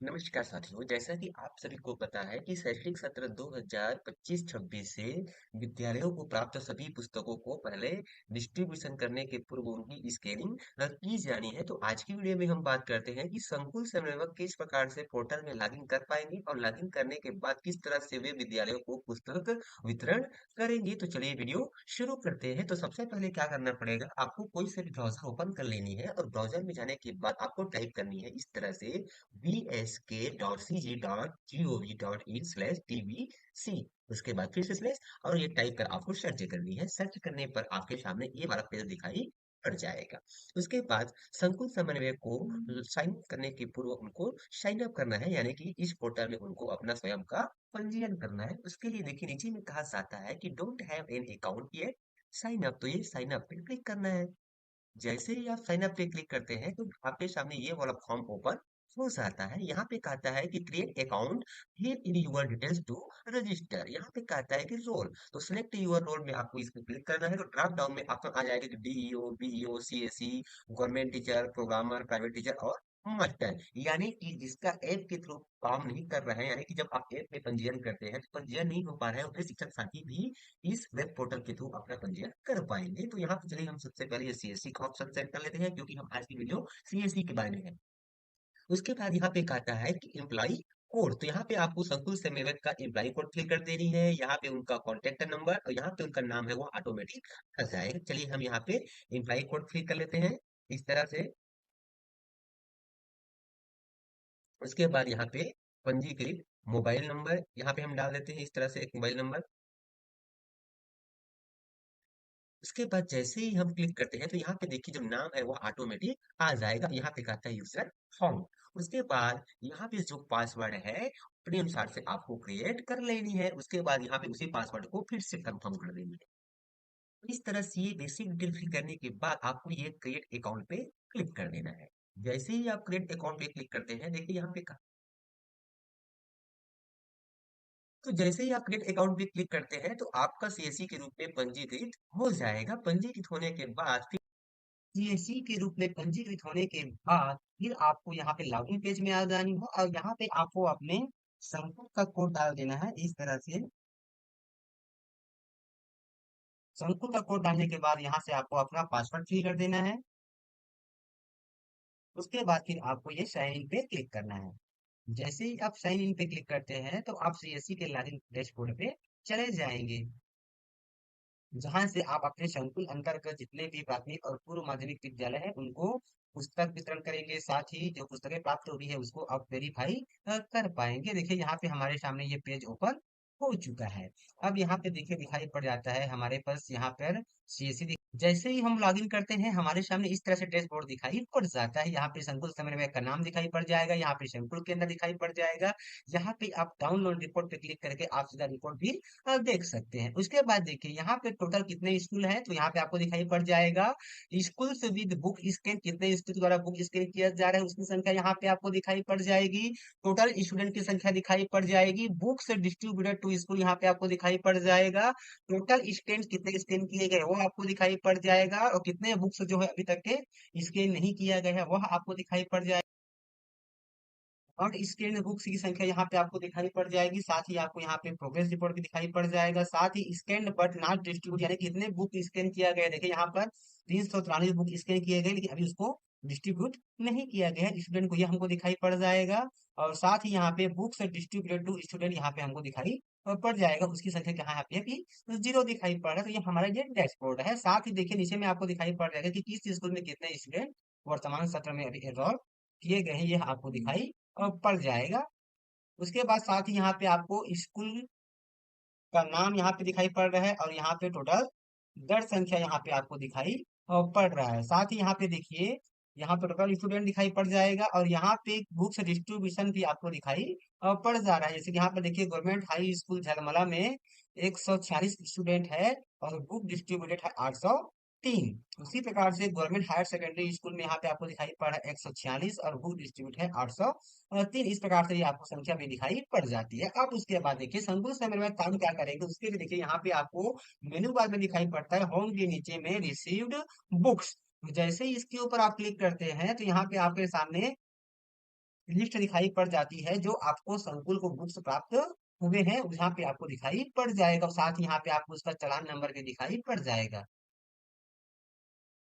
नमस्कार साथियों, जैसा कि आप सभी को पता है कि शैक्षणिक सत्र 2025-26 से विद्यालयों को प्राप्त सभी पुस्तकों को पहले डिस्ट्रीब्यूशन करने के पूर्व उनकी स्कैनिंग की जानी है। तो आज की वीडियो में हम बात करते हैं कि संकुल समन्वयक किस प्रकार से पोर्टल में लॉगिन कर पाएंगे और लॉगिन करने के बाद किस तरह से वे विद्यालयों को पुस्तक वितरण करेंगे। तो चलिए वीडियो शुरू करते हैं। तो सबसे पहले क्या करना पड़ेगा, आपको कोई से भी ब्राउजर ओपन कर लेनी है और ब्राउजर में जाने के बाद आपको टाइप करनी है इस तरह से bsk.cg.gov.in/tvc। उसके बाद फिर से स्लैश और ये टाइप कर आपको सर्च करनी है। सर्च करने पर आपके सामने ये वाला पेज दिखाई पड़ जाएगा। उसके बाद संकुल समन्वय को साइन अप करने के पूर्व उनको साइन अप करना है, यानी कि इस पोर्टल में उनको अपना स्वयं का पंजीयन करना है। उसके लिए देखिए नीचे में कहा जाता है कि don't have an account yet sign up, तो ये साइन अप पे क्लिक करना है। जैसे ही आप साइन अप पे क्लिक करते हैं तो आपके सामने ये वाला फॉर्म ओपन हो जाता है। यहाँ पे कहता है कि क्रिएट अकाउंट, फिर in your details to register. यहाँ पे कहता है कि रोल, तो सिलेक्ट यूर रोल में आपको इस पे क्लिक करना है। तो ड्रॉप डाउन में आपका आ जाएगा कि DEO, BEO, CSE, government teacher, programmer, private teacher और मास्टर। यानी कि जिसका ऐप के थ्रू काम नहीं कर रहा है, यानी कि जब आप ऐप में पंजीयन करते हैं तो पंजीयन नहीं हो पा रहा है, उनके शिक्षक साथी भी इस वेब पोर्टल के थ्रू अपना पंजीयन कर पाएंगे। तो यहाँ पे चलिए हम सबसे पहले ये सीएससी का ऑप्शन सेलेक्ट कर लेते हैं, क्योंकि हम आज की वीडियो सीएससी के बारे में है। उसके बाद यहाँ पे कहता है कि एम्प्लॉई कोड, तो यहाँ पे आपको संकुल समन्वयक का एम्प्लॉई कोड फिल कर देनी है। यहाँ पे उनका कॉन्टेक्ट नंबर और यहाँ पे उनका नाम है वो ऑटोमेटिक आ जाएगा। चलिए हम यहाँ पे एम्प्लॉई कोड फिल कर लेते हैं इस तरह से। उसके बाद यहाँ पे पंजीकृत मोबाइल नंबर यहाँ पे हम डाल देते हैं इस तरह से एक मोबाइल नंबर। उसके बाद जैसे ही हम क्लिक करते हैं तो यहाँ पे देखिए जो नाम है वो ऑटोमेटिक आ जाएगा। यहाँ पे कहता है यूजर फाउंड। उसके बाद यहाँ पे जो पासवर्ड है अपने अनुसार से आपको क्रिएट कर लेनी है। उसके बाद यहाँ पे उसी पासवर्ड को फिर से कंफर्म कर देनी है। इस तरह से ये बेसिक डिटेल फिल करने के बाद आपको ये क्रिएट अकाउंट पे क्लिक कर देना है। जैसे ही आप क्रिएट अकाउंट पे क्लिक करते हैं, देखिए यहाँ पे तो जैसे ही आप क्रिएट अकाउंट पे क्लिक करते हैं तो आपका सीएससी के रूप में पंजीकृत हो जाएगा। पंजीकृत होने के बाद सीएससी के रूप में पंजीकृत होने के बाद फिर आपको यहाँ पे लॉगिन पेज में आ जानी हो और यहाँ पे आपको अपने संपर्क का कोड डाल देना है इस तरह से। संपर्क का कोड डालने के बाद यहाँ से आपको अपना पासवर्ड फिल कर देना है। उसके बाद फिर आपको ये साइन इन पे क्लिक करना है। जैसे ही आप साइन इन पे क्लिक करते हैं तो आप सीएससी के लॉगिन डैशबोर्ड पे चले जाएंगे, जहां से आप अपने संकुल अंतर्गत जितने भी प्राथमिक और पूर्व माध्यमिक विद्यालय है उनको पुस्तक वितरण करेंगे। साथ ही जो पुस्तकें प्राप्त हुई है उसको आप वेरीफाई कर पाएंगे। देखिए यहाँ पे हमारे सामने ये पेज ओपन हो चुका है। अब यहाँ पे देखिए दिखाई पड़ जाता है हमारे पास यहाँ पर सीएससी। जैसे ही हम लॉगिन करते हैं हमारे सामने इस तरह से डैशबोर्ड दिखाई पड़ जाता है। यहाँ पे संकुल समन्वय का नाम दिखाई पड़ जाएगा, यहाँ पे संकुल केंद्र दिखाई पड़ जाएगा। यहाँ पे आप डाउनलोड रिपोर्ट पे क्लिक करके आप सीधा रिपोर्ट भी देख सकते हैं। उसके बाद देखिए यहाँ पे टोटल कितने स्कूल हैं, तो यहाँ पे आपको दिखाई पड़ जाएगा स्कूल से विद बुक स्कैन, कितने स्कूल द्वारा बुक स्कैन किया जा रहा है उसकी संख्या यहाँ पे आपको दिखाई पड़ जाएगी। टोटल स्टूडेंट की संख्या दिखाई पड़ जाएगी। बुक्स डिस्ट्रीब्यूटेड टू स्कूल यहाँ पे आपको दिखाई पड़ जाएगा। टोटल स्कैन कितने स्कैन किए गए वो आपको दिखाई पड़ जाएगा और कितने बुक्स जो है अभी तक के स्कैन नहीं किया गया है वह आपको दिखाई पड़ जाएगा। और स्कैन बुक्स की संख्या यहाँ पे आपको दिखाई पड़ जाएगी। साथ ही आपको यहाँ पे प्रोग्रेस रिपोर्ट भी दिखाई पड़ जाएगा। साथ ही स्कैन बट नॉट डिस्ट्रीब्यूट, यानी कि कितने बुक स्कैन किया गया है। देखिए यहाँ पर 343 बुक स्कैन किए गए लेकिन अभी उसको डिस्ट्रीब्यूट नहीं किया गया है स्टूडेंट को, ये हमको दिखाई पड़ जाएगा। और साथ ही यहाँ पे बुक्स डिस्ट्रीब्यूटेड टू स्टूडेंट यहाँ पे हमको दिखाई पड़ जाएगा, उसकी संख्या क्या है यहाँ पे भी 0 दिखाई पड़ रहा है। तो ये हमारा ये डैशबोर्ड है। साथ ही देखिए नीचे में आपको दिखाई पड़ जाएगा कि किस स्कूल में कितने स्टूडेंट वर्तमान सत्र में अभी एनरोल किए गए हैं, ये आपको दिखाई पड़ जाएगा। उसके बाद साथ ही यहाँ पे आपको स्कूल का नाम यहाँ पे दिखाई पड़ रहा है और यहाँ पे टोटल दर्ज संख्या यहाँ पे आपको दिखाई पड़ रहा है। साथ ही यहाँ पे देखिए यहाँ पे टोटल स्टूडेंट दिखाई पड़ जाएगा और यहाँ पे बुक्स डिस्ट्रीब्यूशन भी आपको दिखाई पड़ जा रहा है। जैसे कि यहाँ पे देखिए गवर्नमेंट हाई स्कूल झलमला में 146 स्टूडेंट है और बुक डिस्ट्रीब्यूटेड है 803। उसी प्रकार से गवर्नमेंट हायर सेकेंडरी स्कूल में यहाँ पे आपको दिखाई पड़ रहा है 146 और बुक डिस्ट्रीब्यूट है 803। इस प्रकार से ये आपको संख्या भी दिखाई पड़ जाती है। अब उसके बाद देखिए संकुल समय में काम क्या करेंगे उसके लिए देखिए यहाँ पे आपको मेनू बार में दिखाई पड़ता है होम के नीचे में रिसीव्ड बुक्स। जैसे ही इसके ऊपर आप क्लिक करते हैं तो यहाँ पे आपके सामने लिस्ट दिखाई पड़ जाती है जो आपको संकुल को बुक्स प्राप्त हुए हैं, यहाँ पे आपको दिखाई पड़ जाएगा। और साथ ही यहाँ पे आपको उसका चालान नंबर भी दिखाई पड़ जाएगा।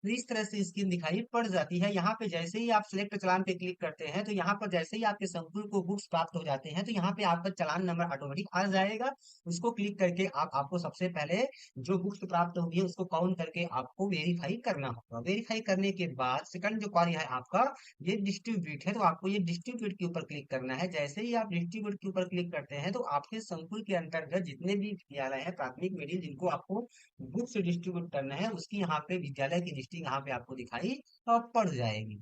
तो इस तरह से स्क्रीन दिखाई पड़ जाती है। यहाँ पे जैसे ही आप सिलेक्ट चालान पे क्लिक करते हैं तो यहाँ पर जैसे ही आपके संकुल को बुक्स प्राप्त हो जाते हैं तो यहाँ पे आपका चालान नंबर ऑटोमेटिक आ जाएगा। उसको क्लिक करके आपको सबसे पहले जो बुक्स प्राप्त होगी उसको काउंट करके आपको वेरीफाई करना होगा। वेरीफाई करने के बाद सेकंड जो कार्य है आपका, ये डिस्ट्रीब्यूट है, तो आपको ये डिस्ट्रीब्यूट के ऊपर क्लिक करना है। जैसे ही आप डिस्ट्रीब्यूट के ऊपर क्लिक करते हैं तो आपके संकुल के अंतर्गत जितने भी विद्यालय है प्राथमिक मीडियम जिनको आपको बुक से डिस्ट्रीब्यूट करना है उसकी यहाँ पे विद्यालय की लिस्टिंग यहाँ पे आपको दिखाई पड़ जाएगी।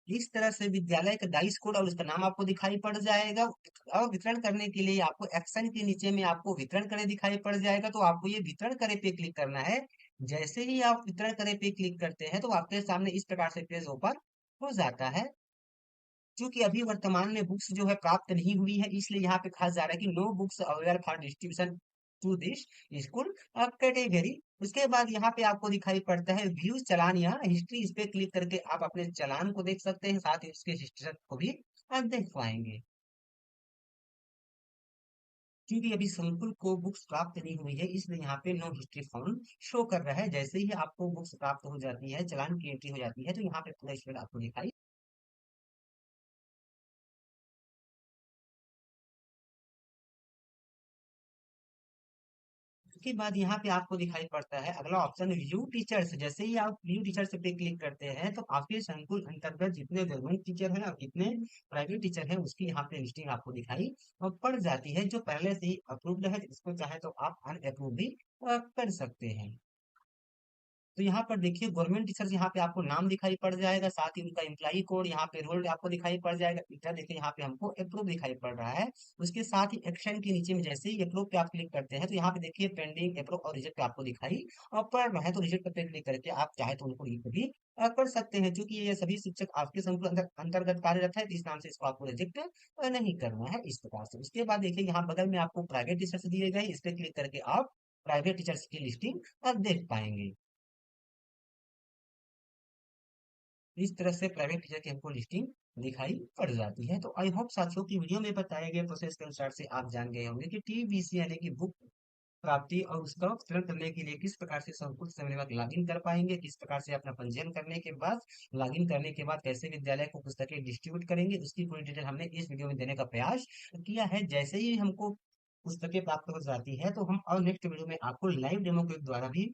इस तरह से विद्यालय का डाइस कोड और उसका नाम आपको दिखाई पड़ जाएगा। और वितरण करने के लिए आपको एक्शन के नीचे में आपको वितरण करे दिखाई पड़ जाएगा, तो आपको ये वितरण करे पे क्लिक करना है। जैसे ही आप वितरण करे पे क्लिक करते हैं तो आपके सामने इस प्रकार से पेज ओपन हो जाता है। क्योंकि अभी वर्तमान में बुक्स जो है प्राप्त नहीं हुई है, इसलिए यहाँ पे खास जा रहा है कि no books available for distribution to this school category. उसके बाद यहाँ पे आपको दिखाई पड़ता है व्यू चालान या हिस्ट्री, इस पे क्लिक करके आप अपने चालान को देख सकते हैं, साथ ही उसके हिस्ट्री को भी आप देख पाएंगे। क्योंकि अभी संकुल को बुक्स प्राप्त नहीं हुई है इसलिए यहाँ पे नो हिस्ट्री फाउंड शो कर रहा है। जैसे ही आपको बुक्स प्राप्त हो जाती है, चालान की एंट्री हो जाती है, तो यहाँ पे पूरा स्टेट आपको दिखाई। उसके बाद यहाँ पे आपको दिखाई पड़ता है अगला ऑप्शन व्यू टीचर्स। जैसे ही आप व्यू टीचर्स पे क्लिक करते हैं तो आपके संकुल अंतर्गत जितने गवर्नमेंट टीचर हैं और कितने प्राइवेट टीचर हैं उसकी यहाँ पे लिस्टिंग आपको दिखाई पड़ जाती है। जो पहले से ही अप्रूव्ड है इसको चाहे तो आप अनअप्रूव भी कर सकते हैं। तो यहाँ पर देखिए गवर्नमेंट टीचर्स यहाँ पे आपको नाम दिखाई पड़ जाएगा, साथ ही उनका एम्प्लॉई कोड यहाँ पे रोल आपको दिखाई पड़ जाएगा। इधर देखिए यहाँ पे हमको अप्रूव दिखाई पड़ रहा है। उसके साथ ही एक्शन के नीचे में जैसे ही अप्रूव पे आप क्लिक करते हैं तो यहाँ पे देखिए पेंडिंग अप्रूव और रिजेक्ट आपको दिखाई पड़ रहा है। तो रिजेक्ट पे क्लिक करके आप चाहे तो उनको रिजेक्ट भी कर सकते हैं। क्योंकि ये सभी शिक्षक आपके संकुल अंतर्गत कार्यरत है तो इस नाम से इसको आपको रिजेक्ट नहीं करना है इस प्रकार से। उसके बाद देखिए यहाँ बगल में आपको प्राइवेट टीचर्स दिए गए, इस पे क्लिक करके आप प्राइवेट टीचर्स की लिस्टिंग देख पाएंगे। इस तरह से प्राइवेट टीचर की हमको लिस्टिंग दिखाई पड़ जाती है। तो आई होप साथियों की वीडियो में बताए गए प्रोसेस के अनुसार से आप जान गए होंगे कि टीबीसी यानी कि बुक प्राप्ति और उसका वितरण करने के लिए किस प्रकार से संकुल से मिलने के बाद लॉगिन कर पाएंगे, किस प्रकार से अपना पंजीयन करने के बाद लॉगिन करने के बाद कैसे विद्यालय को पुस्तकें डिस्ट्रीब्यूट करेंगे, उसकी पूरी डिटेल हमने इस वीडियो में देने का प्रयास किया है। जैसे ही हमको पुस्तकें प्राप्त हो जाती है तो हम और नेक्स्ट वीडियो में आपको लाइव डेमो के द्वारा भी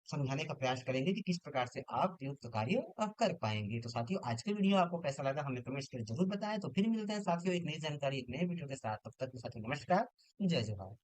समझाने का प्रयास करेंगे कि किस प्रकार से आप उपयुक्त कार्य कर पाएंगे। तो साथियों आज के वीडियो आपको कैसा लगा हमें कमेंट्स करके जरूर बताएं। तो फिर मिलते हैं साथियों एक नई जानकारी एक नए वीडियो के साथ, तब तक के साथियों नमस्कार, जय जवाहर।